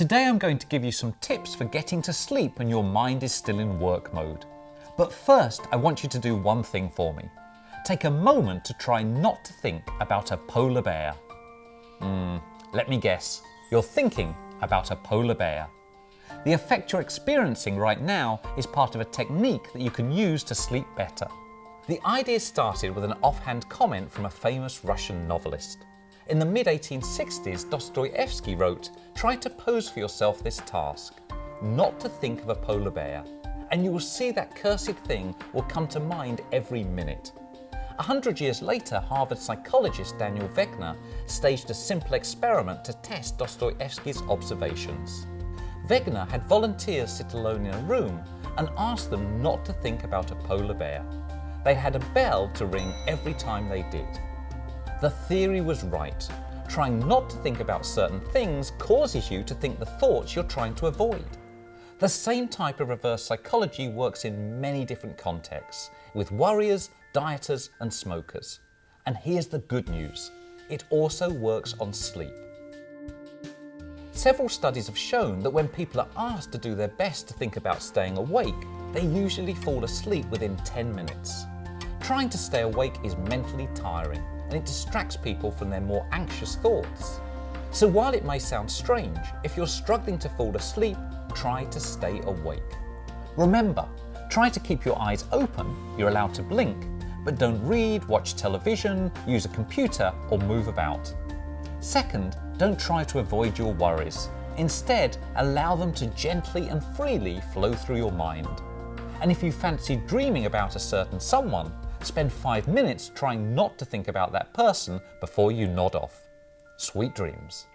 Today I'm going to give you some tips for getting to sleep when your mind is still in work mode. But first, I want you to do one thing for me. Take a moment to try not to think about a polar bear. Let me guess, you're thinking about a polar bear. The effect you're experiencing right now is part of a technique that you can use to sleep better. The idea started with an offhand comment from a famous Russian novelist. In the mid-1860s, Dostoevsky wrote, "Try to pose for yourself this task, not to think of a polar bear, and you will see that cursed thing will come to mind every minute." 100 years later, Harvard psychologist Daniel Wegner staged a simple experiment to test Dostoevsky's observations. Wegner had volunteers sit alone in a room and asked them not to think about a polar bear. They had a bell to ring every time they did. The theory was right. Trying not to think about certain things causes you to think the thoughts you're trying to avoid. The same type of reverse psychology works in many different contexts, with worriers, dieters, and smokers. And here's the good news. It also works on sleep. Several studies have shown that when people are asked to do their best to think about staying awake, they usually fall asleep within 10 minutes. Trying to stay awake is mentally tiring, and it distracts people from their more anxious thoughts. So while it may sound strange, if you're struggling to fall asleep, try to stay awake. Remember, try to keep your eyes open, you're allowed to blink, but don't read, watch television, use a computer, or move about. Second, don't try to avoid your worries. Instead, allow them to gently and freely flow through your mind. And if you fancy dreaming about a certain someone, spend 5 minutes trying not to think about that person before you nod off. Sweet dreams.